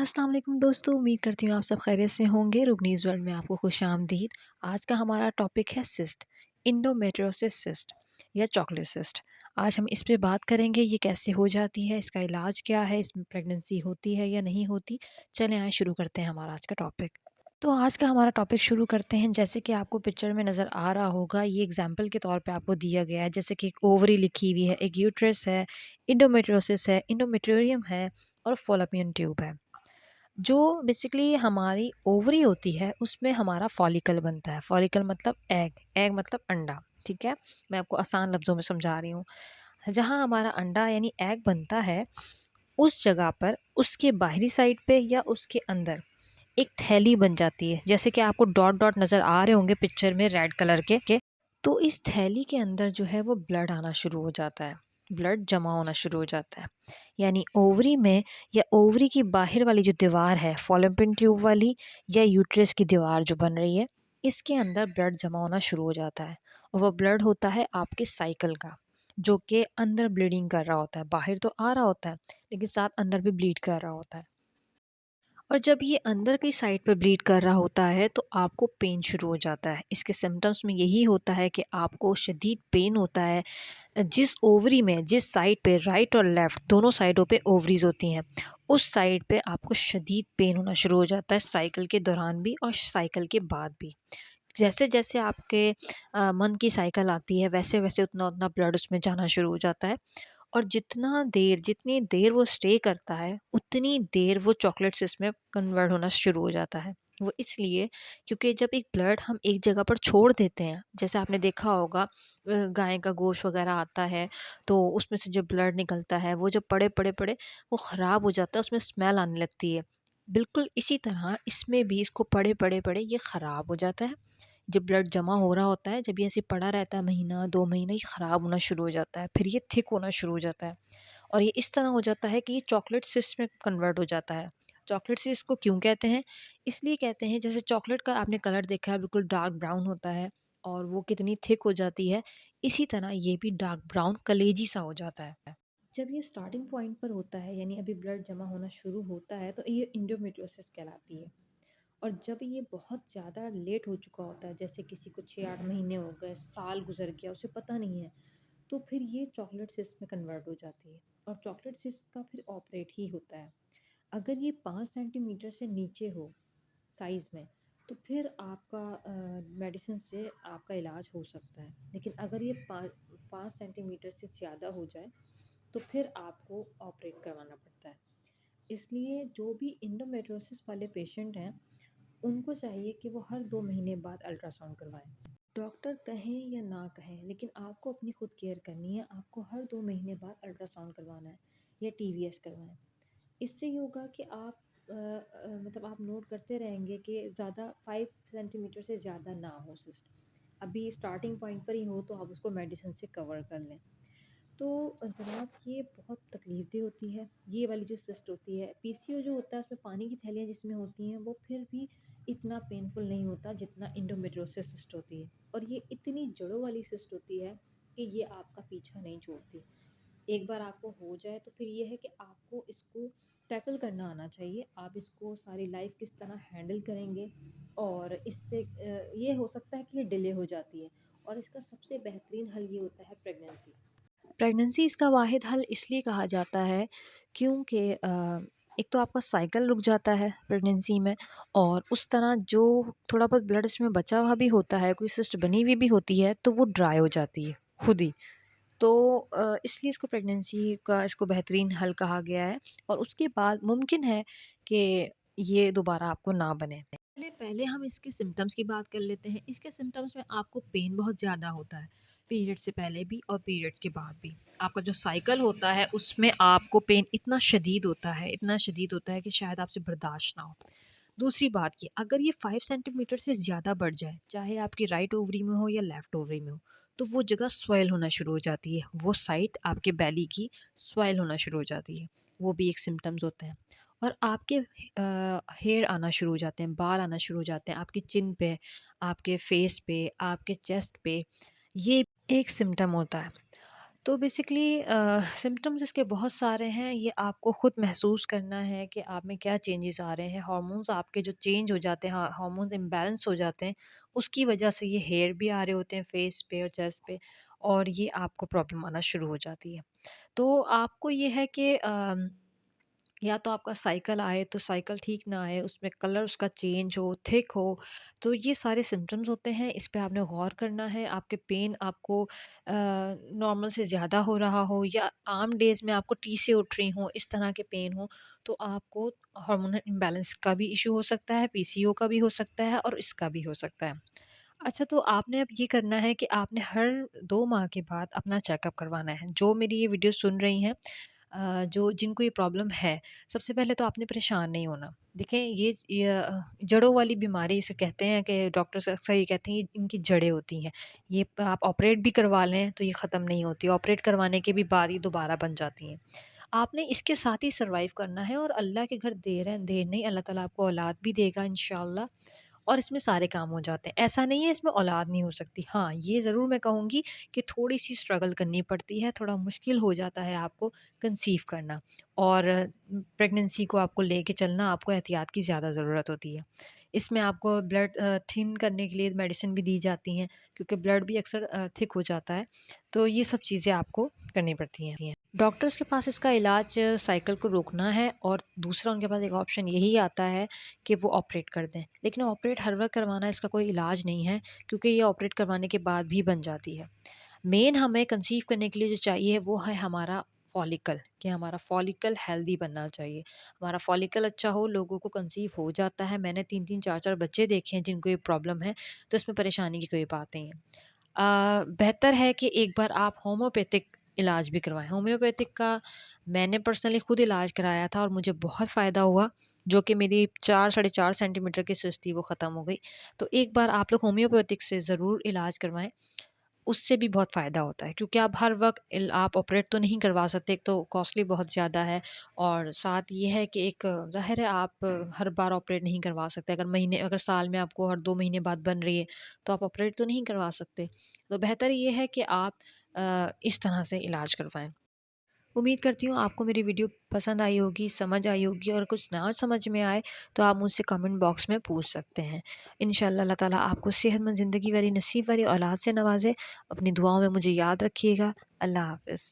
अस्सलाम वालेकुम दोस्तों, उम्मीद करती हूँ आप सब खैरियत से होंगे। रुकनीज़ वर्ल्ड में आपको खुशामदीद। आज का हमारा टॉपिक है सिस्ट, इंडोमेट्रियोसिस सिस्ट या चॉकलेट सिस्ट। आज हम इस पे बात करेंगे, ये कैसे हो जाती है, इसका इलाज क्या है, इसमें प्रेगनेंसी होती है या नहीं होती। चलें आए शुरू करते हैं हमारा आज का टॉपिक। तो आज का हमारा टॉपिक शुरू करते हैं। जैसे कि आपको पिक्चर में नज़र आ रहा होगा, ये एग्जाम्पल के तौर पे आपको दिया गया है। जैसे कि एक ओवरी लिखी हुई है, एक यूट्रस है, इंडोमेट्रियोसिस है, इंडोमेट्रियम है और फॉलोपियन ट्यूब है। जो बेसिकली हमारी ओवरी होती है उसमें हमारा फॉलिकल बनता है। फॉलिकल मतलब एग, एग मतलब अंडा। ठीक है, मैं आपको आसान लफ्ज़ों में समझा रही हूँ। जहाँ हमारा अंडा यानी एग बनता है, उस जगह पर उसके बाहरी साइड पे या उसके अंदर एक थैली बन जाती है। जैसे कि आपको डॉट डॉट नज़र आ रहे होंगे पिक्चर में रेड कलर के। तो इस थैली के अंदर जो है वो ब्लड आना शुरू हो जाता है, ब्लड जमा होना शुरू हो जाता है। यानी ओवरी में या ओवरी की बाहर वाली जो दीवार है, फॉलोपियन ट्यूब वाली या यूट्रस की दीवार जो बन रही है, इसके अंदर ब्लड जमा होना शुरू हो जाता है। और वह ब्लड होता है आपके साइकिल का, जो कि अंदर ब्लीडिंग कर रहा होता है। बाहर तो आ रहा होता है लेकिन साथ अंदर भी ब्लीड कर रहा होता है। और जब ये अंदर की साइड पे ब्लीड कर रहा होता है तो आपको पेन शुरू हो जाता है। इसके सिम्टम्स में यही होता है कि आपको शदीद पेन होता है। जिस ओवरी में, जिस साइड पे, राइट और लेफ़्ट दोनों साइडों पे ओवरीज़ होती हैं, उस साइड पे आपको शदीद पेन होना शुरू हो जाता है, साइकिल के दौरान भी और साइकिल के बाद भी। जैसे-जैसे आपके मन की साइकिल आती है, वैसे-वैसे उतना-उतना ब्लड उसमें जाना शुरू हो जाता है। और जितनी देर वो स्टे करता है, उतनी देर वो चॉकलेट सिस्ट में कन्वर्ट होना शुरू हो जाता है। वो इसलिए क्योंकि जब एक ब्लड हम एक जगह पर छोड़ देते हैं, जैसे आपने देखा होगा गाय का गोश्त वग़ैरह आता है, तो उसमें से जो ब्लड निकलता है, वो जब पड़े-पड़े-पड़े वो ख़राब हो जाता है, उसमें स्मेल आने लगती है। बिल्कुल इसी तरह इसमें भी इसको पड़े-पड़े-पड़े ये ख़राब हो जाता है। जब ब्लड जमा हो रहा होता है, जब ये ऐसे पड़ा रहता है महीना 2 महीने, ये ख़राब होना शुरू हो जाता है, फिर ये थिक होना शुरू हो जाता है और ये इस तरह हो जाता है कि ये चॉकलेट सिस्ट में कन्वर्ट हो जाता है। चॉकलेट सिस्ट को क्यों कहते हैं? इसलिए कहते हैं, जैसे चॉकलेट का आपने कलर देखा है, बिल्कुल डार्क ब्राउन होता है और वो कितनी थिक हो जाती है, इसी तरह ये भी डार्क ब्राउन कलेजी सा हो जाता है। जब ये स्टार्टिंग पॉइंट पर होता है, यानी अभी ब्लड जमा होना शुरू होता है, तो ये इंडोमेट्रियोसिस कहलाती है। और जब ये बहुत ज़्यादा लेट हो चुका होता है, जैसे किसी को 6-8 महीने हो गए, साल गुज़र गया, उसे पता नहीं है, तो फिर ये चॉकलेट सिस्ट में कन्वर्ट हो जाती है और चॉकलेट सिस्ट का फिर ऑपरेट ही होता है। अगर ये 5 सेंटीमीटर से नीचे हो साइज़ में, तो फिर आपका मेडिसिन से आपका इलाज हो सकता है। लेकिन अगर ये 5 सेंटीमीटर से ज़्यादा हो जाए, तो फिर आपको ऑपरेट करवाना पड़ता है। इसलिए जो भी इंडोमेट्रियोसिस वाले पेशेंट हैं, उनको चाहिए कि वो हर 2 महीने बाद अल्ट्रासाउंड करवाएँ। डॉक्टर कहें या ना कहें, लेकिन आपको अपनी खुद केयर करनी है। आपको हर 2 महीने बाद अल्ट्रासाउंड करवाना है या टीवीएस करवाएँ। इससे ये होगा कि आप मतलब आप नोट करते रहेंगे कि ज़्यादा 5 सेंटीमीटर से ज़्यादा ना हो सिस्ट। अभी स्टार्टिंग पॉइंट पर ही हो तो आप उसको मेडिसिन से कवर कर लें। तो जनाब, ये बहुत तकलीफ़देह होती है, ये वाली जो सिस्ट होती है। पीसीओ जो होता है उसमें पानी की थैलियाँ जिसमें होती हैं, वो फिर भी इतना पेनफुल नहीं होता जितना इंडोमेट्रियोसिस सिस्ट होती है। और ये इतनी जड़ों वाली सिस्ट होती है कि ये आपका पीछा नहीं छोड़ती। एक बार आपको हो जाए तो फिर ये है कि आपको इसको टैकल करना आना चाहिए। आप इसको सारी लाइफ किस तरह हैंडल करेंगे, और इससे ये हो सकता है कि ये डिले हो जाती है, और इसका सबसे बेहतरीन हल ये होता है प्रेगनेंसी। प्रेगनेंसी इसका वाहिद हल इसलिए कहा जाता है क्योंकि एक तो आपका साइकिल रुक जाता है प्रेगनेंसी में, और उस तरह जो थोड़ा बहुत ब्लड इसमें बचा हुआ भी होता है, कोई सिस्ट बनी हुई भी होती है, तो वो ड्राई हो जाती है खुद ही। तो इसलिए इसको प्रेगनेंसी का इसको बेहतरीन हल कहा गया है। और उसके बाद मुमकिन है कि ये दोबारा आपको ना बने। पहले पहले हम इसके सिम्टम्स की बात कर लेते हैं। इसके सिम्टम्स में आपको पेन बहुत ज़्यादा होता है, पीरियड से पहले भी और पीरियड के बाद भी। आपका जो साइकिल होता है उसमें आपको पेन इतना शदीद होता है, इतना शदीद होता है कि शायद आपसे बर्दाश्त ना हो। दूसरी बात की, अगर ये 5 सेंटीमीटर से ज़्यादा बढ़ जाए, चाहे आपकी राइट ओवरी में हो या लेफ़्ट ओवरी में हो, तो वो जगह स्वेल होना शुरू हो जाती है। वो साइड आपके बेली की स्वेल होना शुरू हो जाती है। वो भी एक सिम्पटम्स होते हैं। और आपके हेयर आना शुरू हो जाते हैं, बाल आना शुरू हो जाते हैं आपकी चिन पे, आपके फेस पे, आपके चेस्ट पे। ये एक सिम्पटम होता है। तो बेसिकली सिम्पटम्स इसके बहुत सारे हैं। ये आपको खुद महसूस करना है कि आप में क्या चेंजेस आ रहे हैं। हार्मोन्स आपके जो चेंज हो जाते हैं, हार्मोन्स इम्बैलेंस हो जाते हैं, उसकी वजह से ये हेयर भी आ रहे होते हैं फेस पे और चेस्ट पे, और ये आपको प्रॉब्लम आना शुरू हो जाती है। तो आपको ये है कि या तो आपका साइकिल आए तो साइकिल ठीक ना आए, उसमें कलर उसका चेंज हो, थिक हो, तो ये सारे सिम्पटम्स होते हैं। इस पे आपने गौर करना है। आपके पेन आपको नॉर्मल से ज़्यादा हो रहा हो, या आम डेज़ में आपको टी से उठ रही हो, इस तरह के पेन हो, तो आपको हार्मोनल इम्बैलेंस का भी इशू हो सकता है, पीसीओ का भी हो सकता है और इसका भी हो सकता है। अच्छा, तो आपने अब ये करना है कि आपने हर 2 माह के बाद अपना चेकअप करवाना है। जो मेरी ये वीडियो सुन रही हैं, जो जिनको ये प्रॉब्लम है, सबसे पहले तो आपने परेशान नहीं होना। देखें, जड़ों वाली बीमारी इसे कहते हैं, कि डॉक्टर्स अक्सर ये कहते हैं ये इनकी जड़ें होती हैं। ये आप ऑपरेट भी करवा लें तो ये ख़त्म नहीं होती। ऑपरेट करवाने के भी बाद ये दोबारा बन जाती हैं। आपने इसके साथ ही सर्वाइव करना है, और अल्लाह के घर देर नहीं, अल्लाह ताला आपको औलाद भी देगा इंशाअल्लाह, और इसमें सारे काम हो जाते हैं। ऐसा नहीं है इसमें औलाद नहीं हो सकती। हाँ, ये ज़रूर मैं कहूँगी कि थोड़ी-सी स्ट्रगल करनी पड़ती है, थोड़ा मुश्किल हो जाता है आपको कंसीव करना, और प्रेगनेंसी को आपको लेके चलना, आपको एहतियात की ज़्यादा ज़रूरत होती है। इसमें आपको ब्लड थिन करने के लिए मेडिसिन भी दी जाती हैं, क्योंकि ब्लड भी अक्सर थिक हो जाता है। तो ये सब चीज़ें आपको करनी पड़ती हैं। डॉक्टर्स के पास इसका इलाज साइकिल को रोकना है, और दूसरा उनके पास एक ऑप्शन यही आता है कि वो ऑपरेट कर दें। लेकिन ऑपरेट हर वक़्त करवाना इसका कोई इलाज नहीं है, क्योंकि ये ऑपरेट करवाने के बाद भी बन जाती है। मेन हमें कंसीव करने के लिए जो चाहिए वो है हमारा फॉलिकल, कि हमारा फॉलिकल हेल्दी बनना चाहिए। हमारा फॉलिकल अच्छा हो, लोगों को कंसीव हो जाता है। मैंने 3-3 4-4 बच्चे देखे हैं जिनको ये प्रॉब्लम है, तो इसमें परेशानी की कोई बात नहीं है। बेहतर है कि एक बार आप होम्योपैथिक इलाज भी करवाएँ। होम्योपैथिक का मैंने पर्सनली खुद इलाज कराया था, और मुझे बहुत फ़ायदा हुआ, जो कि मेरी 4 साढ़े 4 सेंटीमीटर की सिस्ट थी, वो ख़त्म हो गई। तो एक बार आप लोग होम्योपैथिक से ज़रूर इलाज करवाएँ, उससे भी बहुत फ़ायदा होता है, क्योंकि आप हर वक़्त आप ऑपरेट तो नहीं करवा सकते, एक तो कॉस्टली बहुत ज़्यादा है, और साथ ये है कि एक ज़ाहिर है आप हर बार ऑपरेट नहीं करवा सकते। अगर साल में आपको हर 2 महीने बाद बन रही है, तो आप ऑपरेट तो नहीं करवा सकते। तो बेहतर ये है कि आप इस तरह से इलाज करवाएँ। उम्मीद करती हूँ आपको मेरी वीडियो पसंद आई होगी, समझ आई होगी, और कुछ ना समझ में आए तो आप मुझसे कमेंट बॉक्स में पूछ सकते हैं। इंशाअल्लाह अल्लाह ताला आपको सेहतमंद ज़िंदगी वाली, नसीब वाली औलाद से नवाज़े। अपनी दुआओं में मुझे याद रखिएगा। अल्लाह हाफ़िज़।